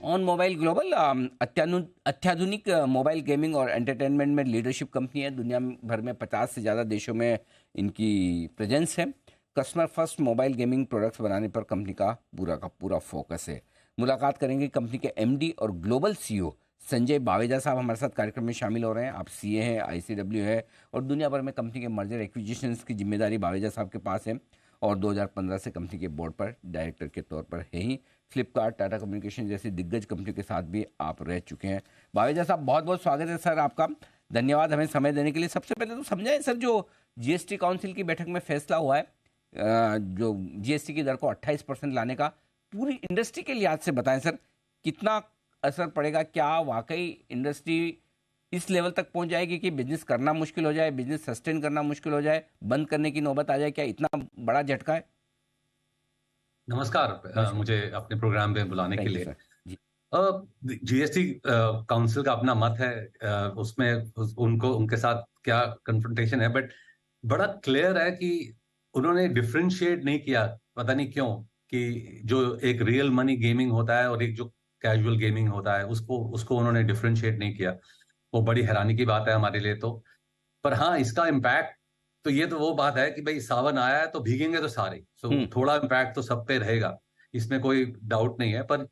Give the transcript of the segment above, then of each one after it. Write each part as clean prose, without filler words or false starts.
On mobile global अत्याधुनिक mobile gaming और entertainment में लीडरशिप कंपनी है। दुनिया भर में 50 से ज़्यादा देशों में इनकी प्रेजेंस है। Customer first mobile gaming products बनाने पर कंपनी का पूरा फोकस है। मुलाकात करेंगे कंपनी के एमडी और ग्लोबल सीईओ संजय बावेजा साहब हमारे साथ कार्यक्रम में शामिल हो रहे हैं। आप सीए हैं, आईसीडब्ल्यू है और दुनिया भर में कंपनी के मर्जर एक्विजिशंस की जिम्मेदारी बावेजा साहब के पास है और 2015 से कंपनी के बोर्ड पर डायरेक्टर के तौर पर है ही। फ्लिपकार्ट, टाटा कम्युनिकेशन जैसी दिग्गज कंपनियों के साथ भी आप रह चुके हैं। बावेजा साहब, बहुत बहुत स्वागत है सर आपका। धन्यवाद हमें समय देने के लिए। सबसे पहले तो समझाएं सर, जो जीएसटी काउंसिल की बैठक में फैसला हुआ है जो जीएसटी की दर को 28% लाने का, पूरी इंडस्ट्री के लिहाज से बताएं सर, कितना असर पड़ेगा? क्या वाकई इंडस्ट्री इस लेवल तक पहुंच जाएगी कि बिजनेस करना मुश्किल हो जाए, बिजनेस सस्टेन करना मुश्किल हो जाए, बंद करने की नौबत आ जाए? क्या इतना बड़ा झटका है? नमस्कार, मुझे अपने प्रोग्राम में बुलाने के थैंक यू लिए। सर जी। जीएसटी काउंसिल का अपना मत है, उसमें उनको उनके साथ क्या कन्फ्रंटेशन है, बट बड़ा क्लियर है कि उन्होंने डिफरेंशिएट नहीं किया, पता नहीं क्यों, कि जो एक रियल मनी गेमिंग होता है और एक जो कैजुअल गेमिंग होता है उसको उसको उन्होंने डिफरेंशिएट नहीं किया। वो बड़ी हैरानी की बात है हमारे लिए तो। पर हाँ, इसका इम्पैक्ट तो ये तो वो बात है कि भाई सावन आया है तो भीगेंगे तो सारे, सो थोड़ा इम्पैक्ट तो सब पे रहेगा, इसमें कोई डाउट नहीं है। पर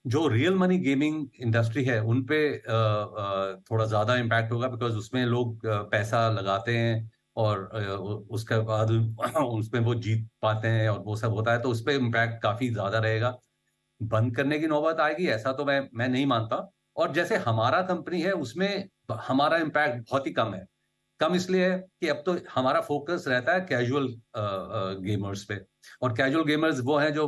जो रियल मनी गेमिंग इंडस्ट्री है उन पे थोड़ा ज्यादा इम्पैक्ट होगा, बिकॉज उसमें लोग पैसा लगाते हैं और उसके बाद उसमें वो जीत पाते हैं और वो सब होता है, तो उस पर इम्पैक्ट काफी ज्यादा रहेगा। बंद करने की नौबत आएगी ऐसा तो मैं नहीं मानता। और जैसे हमारा कंपनी है उसमें हमारा इम्पैक्ट बहुत ही कम है। कम इसलिए है कि अब तो हमारा फोकस रहता है कैजुअल गेमर्स पे, और कैजुअल गेमर्स वो हैं जो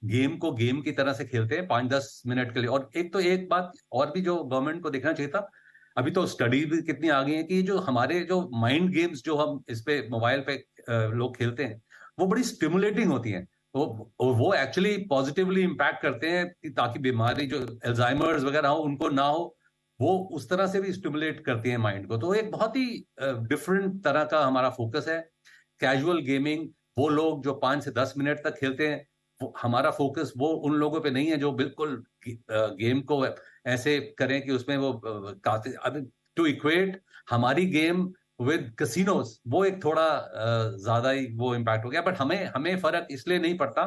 गेम को गेम की तरह से खेलते हैं 5-10 मिनट के लिए। और एक बात और भी जो गवर्नमेंट को देखना चाहिए था, अभी तो स्टडी भी कितनी आ गई है कि जो हमारे जो माइंड गेम्स जो हम इस पे मोबाइल पे लोग खेलते हैं वो बड़ी स्टिमुलेटिंग होती हैं। वो एक्चुअली पॉजिटिवली इम्पैक्ट करते हैं कि ताकि बीमारी जो अल्जाइमर्स वगैरह हो उनको ना हो, वो उस तरह से भी स्टिमुलेट करती है माइंड को। तो एक बहुत ही डिफरेंट तरह का हमारा फोकस है। कैजुअल गेमिंग वो लोग जो 5 से 10 मिनट तक खेलते हैं, हमारा फोकस वो उन लोगों पे नहीं है जो बिल्कुल गेम को ऐसे करें कि उसमें वो टू इक्वेट हमारी गेम विद कसिनोज, वो एक थोड़ा ज्यादा ही वो इम्पैक्ट हो गया। बट हमें हमें फर्क इसलिए नहीं पड़ता।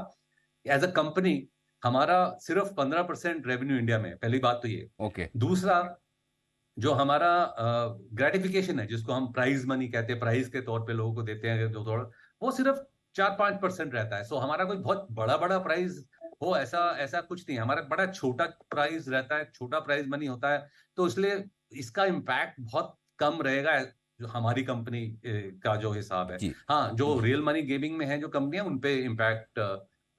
एज अ कंपनी हमारा सिर्फ 15% रेवेन्यू इंडिया में है, पहली बात तो ये। ओके। दूसरा, जो हमारा ग्रेटिफिकेशन है जिसको हम प्राइज मनी कहते हैं, प्राइज के तौर पे लोगों को देते हैं जो थोड़ा, वो सिर्फ 4-5% रहता है। सो हमारा कोई बहुत बड़ा बड़ा प्राइज हो ऐसा ऐसा कुछ नहीं है। हमारा बड़ा छोटा प्राइज रहता है, छोटा प्राइज मनी होता है। तो इसलिए इसका इम्पैक्ट बहुत कम रहेगा जो हमारी कंपनी का जो हिसाब है। जी हाँ, जो जी। रियल मनी गेमिंग में है जो कंपनियां, उन पे इम्पैक्ट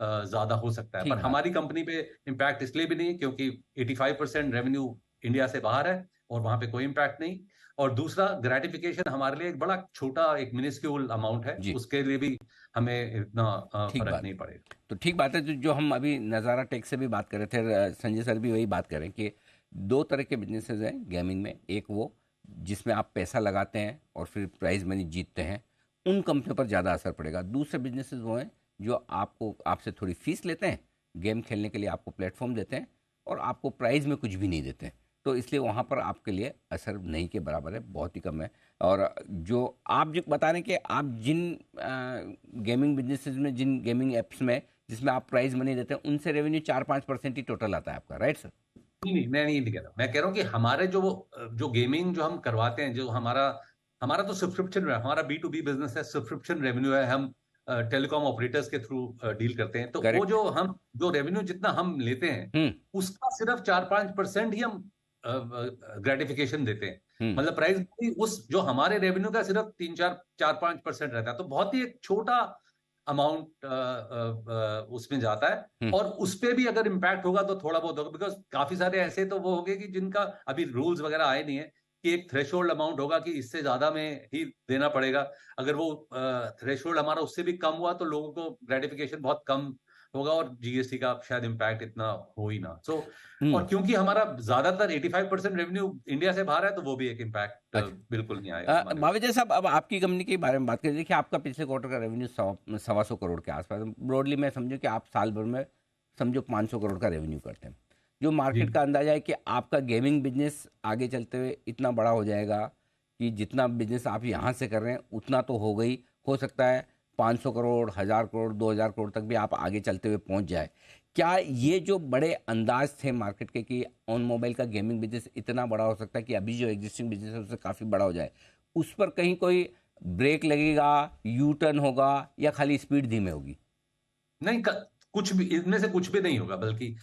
ज्यादा हो सकता है। पर ठीक बात। हमारी कंपनी पे इम्पैक्ट इसलिए भी नहीं क्योंकि 85% रेवेन्यू इंडिया से बाहर है और वहां पे कोई इम्पैक्ट नहीं। और दूसरा, ग्रेटिफिकेशन हमारे लिए एक बड़ा छोटा, एक मिनिस्क्यूल अमाउंट है, जी उसके लिए भी हमें इतना ठीक फर्क बात नहीं है। पड़ेगा। तो ठीक बात है। जो हम अभी नज़ारा टेक से भी बात कर रहे थे, संजय सर भी वही बात कर रहे हैं कि दो तरह के बिजनेसेस हैं गेमिंग में। एक वो जिसमें आप पैसा लगाते हैं और फिर प्राइज मनी जीतते हैं, उन कंपनियों पर ज़्यादा असर पड़ेगा। दूसरे बिजनेसेस वो हैं जो आपसे थोड़ी फीस लेते हैं, गेम खेलने के लिए आपको प्लेटफॉर्म देते हैं और आपको प्राइज में कुछ भी नहीं देते हैं। तो इसलिए वहाँ पर आपके लिए असर नहीं के बराबर है, बहुत ही कम है। और जो आप जो बता रहे हैं कि आप जिन गेमिंग बिजनेसेस में, जिन गेमिंग एप्स में जिसमें आप प्राइज मनी देते हैं, उनसे रेवेन्यू 4-5% ही टोटल आता है आपका, राइट सर? नहीं नहीं, मैं नहीं कह रहा। मैं कह रहा हूँ कि हमारे जो गेमिंग जो हम करवाते हैं, जो हमारा हमारा तो सब्सक्रिप्शन है, हमारा B2B बिजनेस है, सब्सक्रिप्शन रेवेन्यू है। हम टेलीकॉम ऑपरेटर्स के थ्रू डील करते हैं, तो वो करेक्ट। जो रेवेन्यू जितना हम लेते हैं हम्म उसका सिर्फ 4-5% ही हम ग्रेटिफिकेशन देते हैं। हम्म। मतलब प्राइस उस जो हमारे रेवेन्यू का सिर्फ 3-4-5% रहता है, तो बहुत ही एक छोटा अमाउंट उसमें जाता है। हम्म। और उस पे भी अगर इम्पैक्ट होगा तो थोड़ा बहुत होगा, बिकॉज काफी सारे ऐसे तो वो होंगे कि जिनका अभी रूल्स वगैरह आए नहीं है कि एक थ्रेशोल्ड अमाउंट होगा कि इससे ज्यादा में ही देना पड़ेगा। अगर वो थ्रेशोल्ड हमारा उससे भी कम हुआ तो लोगों को ग्रेटिफिकेशन बहुत कम होगा और जीएसटी का शायद इम्पैक्ट इतना हो ही ना। सो हम्म। और क्योंकि हमारा ज्यादातर 85% रेवेन्यू इंडिया से बाहर है, तो वो भी एक इम्पैक्ट अच्छा। बिल्कुल नहीं आएगा हमारे उसमें। भावेजा साहब, अब आपकी कंपनी के बारे में बात करें। देखिए, आपका पिछले क्वार्टर का रेवेन्यू 125 करोड़ के आसपास, ब्रॉडली मैं समझो कि आप साल भर में समझो 500 करोड़ का रेवेन्यू करते हैं। जो मार्केट जी का अंदाजा है कि आपका गेमिंग बिजनेस आगे चलते हुए इतना बड़ा हो जाएगा कि जितना बिजनेस आप यहाँ से कर रहे हैं उतना तो हो गई, हो सकता है 500 करोड़, 1000 करोड़, 2000 करोड़ तक भी आप आगे चलते हुए पहुँच जाए। क्या ये जो बड़े अंदाज थे मार्केट के कि ऑन मोबाइल का गेमिंग बिजनेस इतना बड़ा हो सकता है कि अभी जो एग्जिस्टिंग बिजनेस है उससे काफ़ी बड़ा हो जाए, उस पर कहीं कोई ब्रेक लगेगा, यू टर्न होगा, या खाली स्पीड धीमे होगी? नहीं कुछ भी इनमें से कुछ भी नहीं होगा, बल्कि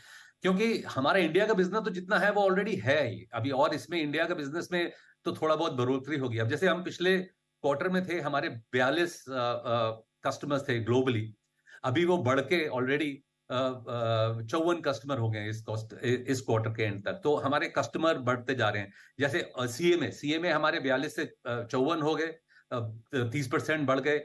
क्योंकि हमारा इंडिया का बिजनेस तो जितना है वो ऑलरेडी है ही अभी, और इसमें इंडिया का बिजनेस में तो थोड़ा बहुत बढ़ोतरी होगी। अब जैसे हम पिछले क्वार्टर में थे, हमारे 42 कस्टमर्स थे ग्लोबली, अभी वो बढ़ के ऑलरेडी 54 कस्टमर हो गए इस क्वार्टर के एंड तक। तो हमारे कस्टमर बढ़ते जा रहे हैं। जैसे सीएमए हमारे 42 से 54 हो गए, 30% बढ़ गए।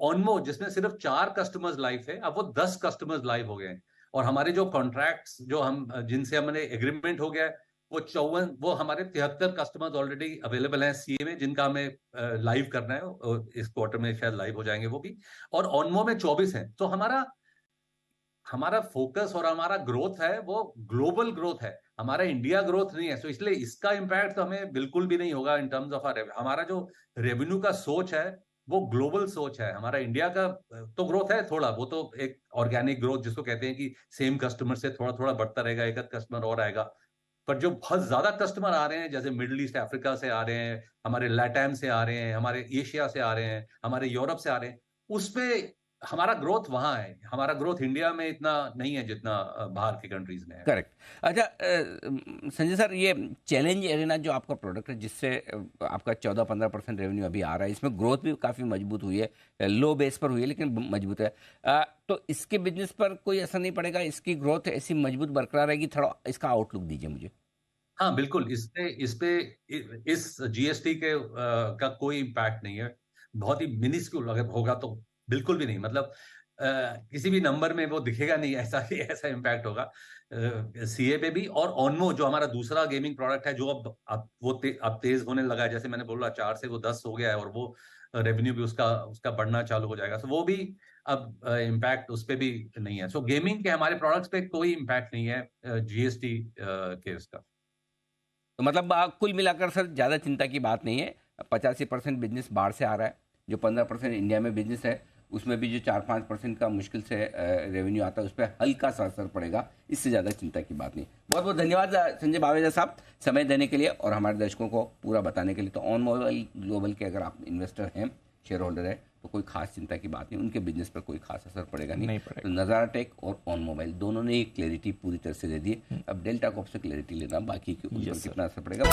ऑनमो जिसमें सिर्फ 4 कस्टमर्स लाइव है, अब वो 10 कस्टमर्स लाइव हो गए हैं। और हमारे जो कॉन्ट्रैक्ट्स जो हम जिनसे हमने एग्रीमेंट हो गया है, वो हमारे 73 कस्टमर्स ऑलरेडी अवेलेबल हैं सीए में, जिनका हमें लाइव करना है, और इस क्वार्टर में शायद लाइव हो जाएंगे वो भी। और ऑनमो में 24 हैं। तो हमारा हमारा फोकस और हमारा ग्रोथ है वो ग्लोबल ग्रोथ है, हमारा इंडिया ग्रोथ नहीं है। सो इसलिए इसका इम्पैक्ट तो हमें बिल्कुल भी नहीं होगा इन टर्म्स ऑफ हमारा जो रेवेन्यू का सोच है वो ग्लोबल सोच है। हमारा इंडिया का तो ग्रोथ है थोड़ा, वो तो एक ऑर्गेनिक ग्रोथ जिसको कहते हैं कि सेम कस्टमर से थोड़ा थोड़ा बढ़ता रहेगा, एक कस्टमर और आएगा। पर जो बहुत ज्यादा कस्टमर आ रहे हैं, जैसे मिडिल ईस्ट अफ्रीका से आ रहे हैं, हमारे लैटाम से आ रहे हैं, हमारे एशिया से आ रहे हैं, हमारे यूरोप से आ रहे हैं, उसमें हमारा ग्रोथ वहां है। हमारा ग्रोथ इंडिया में इतना नहीं है जितना बाहर की कंट्रीज में है। करेक्ट। अच्छा, संजय सर, ये चैलेंज एरेना जो आपका प्रोडक्ट है जिससे आपका 14-15% रेवेन्यू अभी आ रहा है, इसमें ग्रोथ भी काफ़ी मजबूत हुई है, लो बेस पर हुई है लेकिन मजबूत है। तो इसके बिजनेस पर कोई असर नहीं पड़ेगा? इसकी ग्रोथ ऐसी मजबूत बरकरार रहेगी? थोड़ा इसका आउटलुक दीजिए मुझे। हाँ बिल्कुल, इस जीएसटी के का कोई इम्पैक्ट नहीं है। बहुत ही मिनिस्क्यूल अगर होगा तो बिल्कुल भी नहीं, मतलब किसी भी नंबर में वो दिखेगा नहीं, ऐसा इम्पैक्ट होगा सीए पे भी। और ऑनमो जो हमारा दूसरा गेमिंग प्रोडक्ट है, जो अब तेज होने लगा है, जैसे मैंने बोला 4 से वो 10 हो गया है, और वो रेवेन्यू भी उसका बढ़ना चालू हो जाएगा। सो वो भी अब इम्पैक्ट उस पे भी नहीं है। सो गेमिंग के हमारे प्रोडक्ट्स पे कोई इम्पैक्ट नहीं है जीएसटी के उसका। तो मतलब कुल मिलाकर सर ज़्यादा चिंता की बात नहीं है। 85% बिजनेस बाहर से आ रहा है, जो 15% इंडिया में बिजनेस है उसमें भी जो 4-5% का मुश्किल से रेवेन्यू आता है उस पर हल्का सा असर पड़ेगा, इससे ज़्यादा चिंता की बात नहीं। बहुत बहुत धन्यवाद संजय बावेजा साहब, समय देने के लिए और हमारे दर्शकों को पूरा बताने के लिए। तो ऑन मोबाइल ग्लोबल के अगर आप इन्वेस्टर हैं, शेयर होल्डर है, तो कोई खास चिंता की बात नहीं, उनके बिजनेस पर कोई खास असर पड़ेगा नहीं पड़ेगा। तो नज़ारा टेक और ऑन मोबाइल दोनों ने एक क्लैरिटी पूरी तरह से दे दी। अब डेल्टा कॉप से क्लैरिटी लेना बाकी के ऊपर कितना असर पड़ेगा।